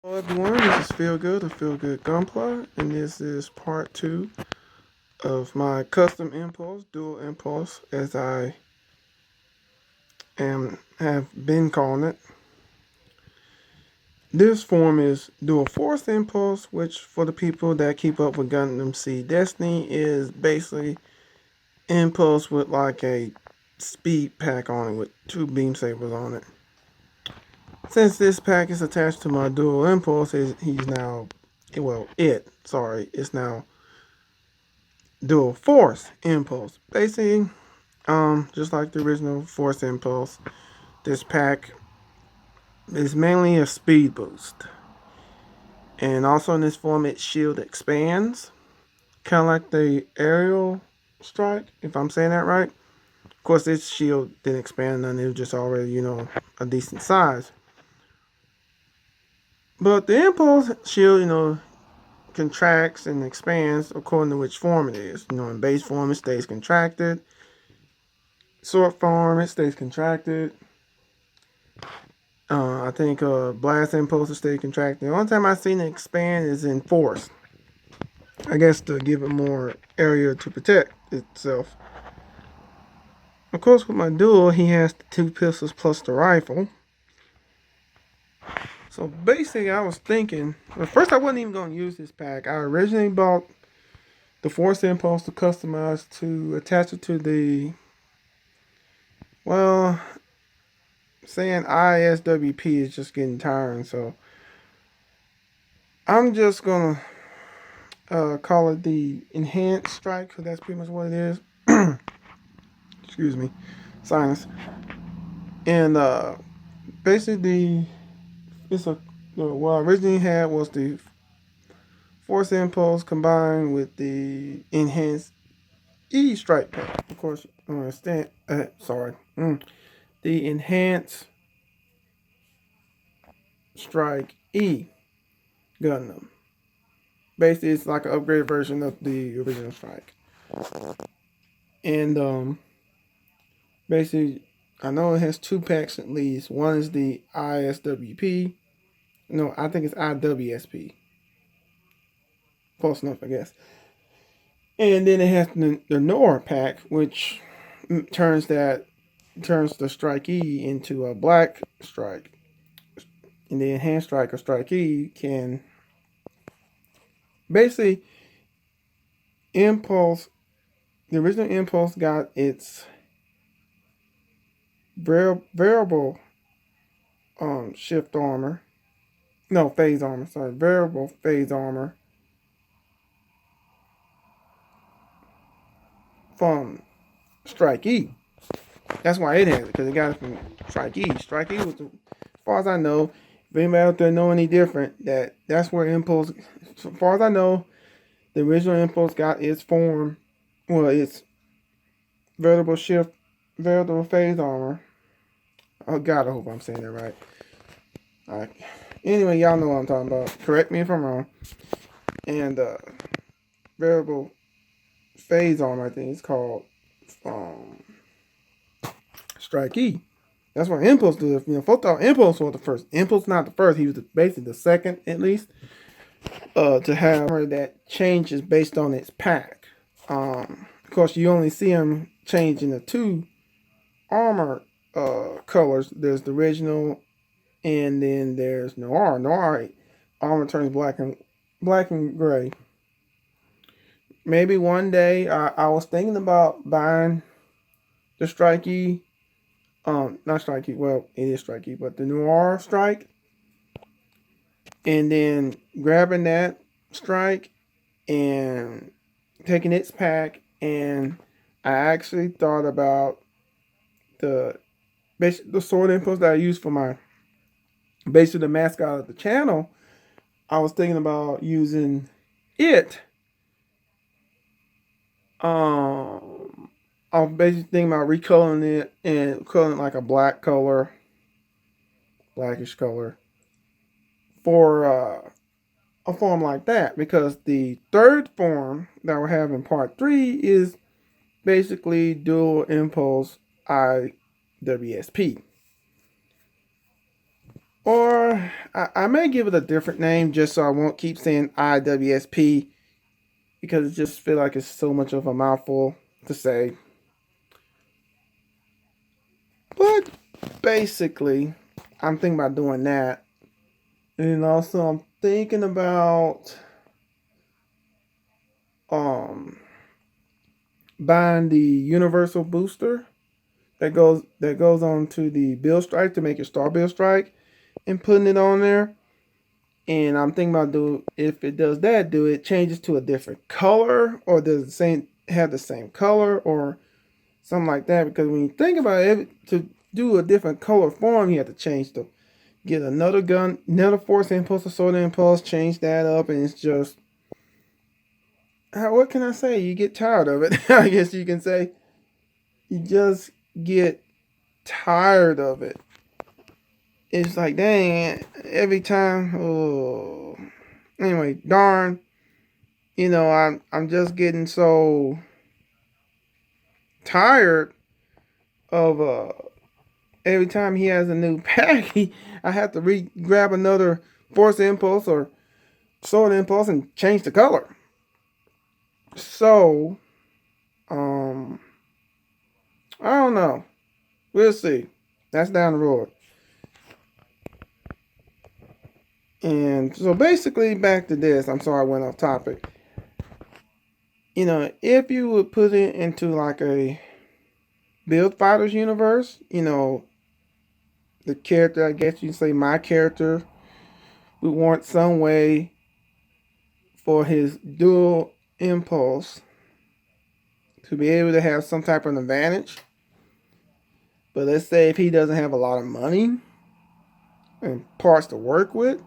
Hello everyone, this is FeelGood of FeelGood Gunpla, and this is part 2 of my custom impulse, dual impulse, as I have been calling it. This form is dual force impulse, which for the people that keep up with Gundam Seed Destiny is basically impulse with like a speed pack on it with 2 beam sabers on it. Since this pack is attached to my dual impulse, he's now, it's now dual force impulse. Basically, just like the original force impulse, this pack is mainly a speed boost. And also in this form, its shield expands, kind of like the aerial strike, if I'm saying that right. Of course, its shield didn't expand, and it was just already, a decent size. But the impulse shield, contracts and expands according to which form it is. In base form, it stays contracted. Sword form, it stays contracted. I think blast impulse stay contracted. The only time I've seen it expand is in force. I guess to give it more area to protect itself. Of course, with my duel, he has the 2 pistols plus the rifle. So basically, I was thinking, well, first I wasn't even going to use this pack. I originally bought the force impulse to customize to attach it to the, well, saying ISWP is just getting tiring, so I'm just gonna call it the enhanced strike, because that's pretty much what it is. Excuse me, sinus. And basically, it's a what I originally had was the force impulse combined with the enhanced E strike pack. Of course, the enhanced strike E Gundam. Basically, it's like an upgraded version of the original strike. And basically, I know it has 2 packs at least. One is the ISWP. No, I think it's IWSP. Close enough, I guess. And then it has the NOR pack, which turns the Strike E into a black strike. And the enhanced strike or Strike E can basically impulse. The original impulse got its variable shift armor. No, phase armor. Sorry, variable phase armor from Strike E. That's why it has it, because it got it from Strike E. Strike E was, as far as I know, if anybody out there know any different, that's where Impulse, as far as I know, the original Impulse got its form, well, its variable phase armor. Oh God, I hope I'm saying that right. Alright. Anyway, y'all know what I'm talking about. Correct me if I'm wrong. And variable phase armor, I think it's called Strike E. That's what Impulse did. Folks thought Impulse was the first. Impulse not the first. He was basically the second, at least, to have armor that changes based on its pack. Of course, you only see him changing the 2 armor colors. There's the original, and then there's Noir. Noir armor turns black and gray. Maybe one day I was thinking about buying the Strike E. Not Strike E. Well, it is Strike E, but the Noir strike, and then grabbing that strike and taking its pack. And I actually thought about the sword impulse that I use for my basically the mascot of the channel. I was thinking about using it. I was basically thinking about recoloring it and coloring it like a black color, blackish color, for a form like that, because the third form that we're having part 3 is basically dual impulse IWSP. Or I may give it a different name just so I won't keep saying IWSP because it just feel like it's so much of a mouthful to say. But basically, I'm thinking about doing that. And also I'm thinking about um buying the universal booster that goes on to the build strike to make your star build strike and putting it on there. And I'm thinking about do if it does that, do it changes to a different color or does the same have the same color or something like that. Because when you think about it, to do a different color form, you have to change the get another gun, another force impulse or sword impulse, change that up, and it's just what can I say? You get tired of it. I guess you can say you just get tired of it. It's like dang, every time. Oh, anyway, darn. I'm just getting so tired of every time he has a new pack, I have to grab another force impulse or sword impulse and change the color. So, I don't know. We'll see. That's down the road. And so basically back to this. I'm sorry I went off topic. If you would put it into like a Build Fighters universe, the character, I guess you can say my character, would want some way for his dual impulse to be able to have some type of advantage. But let's say if he doesn't have a lot of money and parts to work with,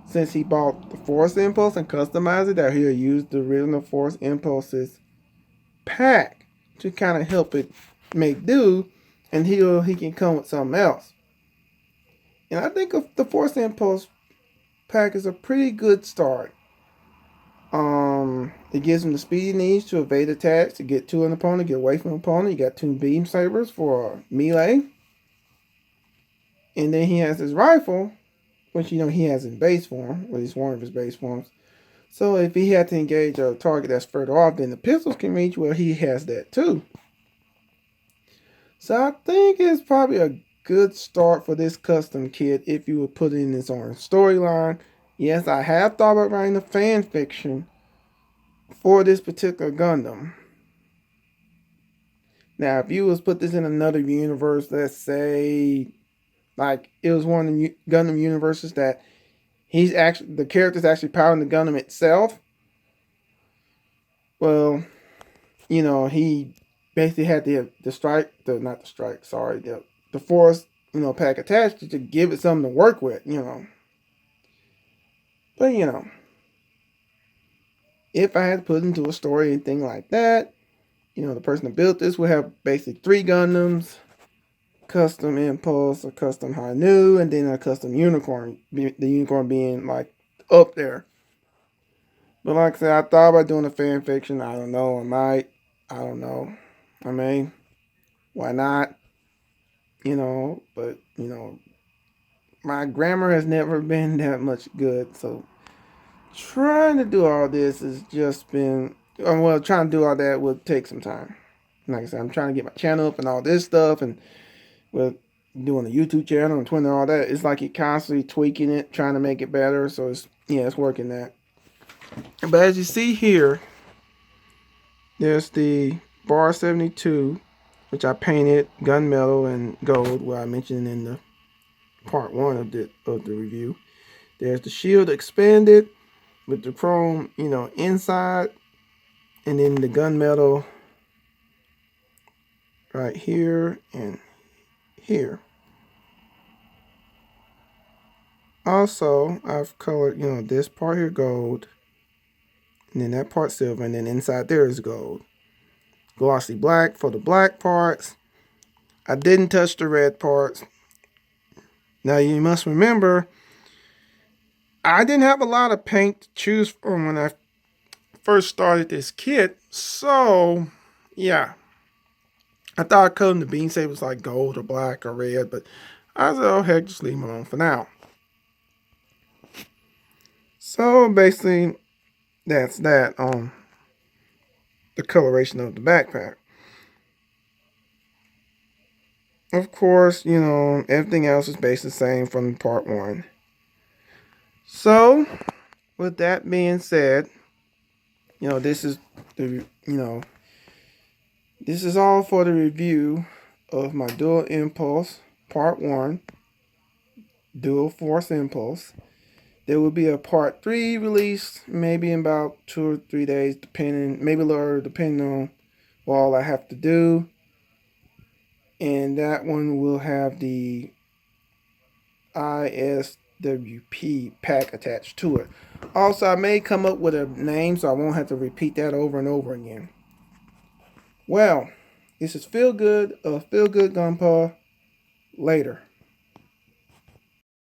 since he bought the Force Impulse and customized it, that he'll use the original Force Impulses pack to kind of help it make do, and he can come with something else. And I think the Force Impulse pack is a pretty good start. It gives him the speed he needs to evade attacks, to get to an opponent, get away from an opponent. You got 2 beam sabers for melee. And then he has his rifle, which he has in base form, or at least one of his base forms. So if he had to engage a target that's further off than the pistols can reach, well, he has that too. So I think it's probably a good start for this custom kit if you would put it in its own storyline. Yes, I have thought about writing a fan fiction for this particular Gundam. Now, if you was put this in another universe, let's say, like it was one of the Gundam universes that the character's actually powering the Gundam itself. Well, he basically had the force, pack attached to give it something to work with, But, if I had to put into a story and thing like that, the person that built this would have basically 3 Gundams, custom Impulse, a custom Hanu, and then a custom Unicorn, the Unicorn being like up there. But like I said, I thought about doing a fan fiction. I don't know. I don't know. I mean, why not? But, my grammar has never been that much good. So trying to do all this has just been, trying to do all that will take some time. Like I said, I'm trying to get my channel up and all this stuff. And with doing a YouTube channel and Twitter and all that, it's like you're constantly tweaking it, trying to make it better. So it's working that. But as you see here, there's the bar 72, which I painted gunmetal and gold, where I mentioned in the part 1 of the review. There's the shield expanded with the chrome, inside, and then the gunmetal right here and here. Also, I've colored, this part here gold, and then that part silver, and then inside there is gold. Glossy black for the black parts. I didn't touch the red parts. Now you must remember, I didn't have a lot of paint to choose from when I first started this kit. So, yeah. I thought coloring the beam sabers like gold or black or red, but I said, oh heck, just leave them alone for now. So basically, that's that on the coloration of the backpack. Of course, you know, everything else is basically the same from part 1. So, with that being said, you know, this is all for the review of my Dual Impulse Part 1, Dual Force Impulse. There will be a Part 3 released maybe in about 2 or 3 days, maybe a little depending on what all I have to do. And that one will have the ISWP pack attached to it. Also, I may come up with a name so I won't have to repeat that over and over again. Well, this is FeelGood of FeelGood Gunpla. Later.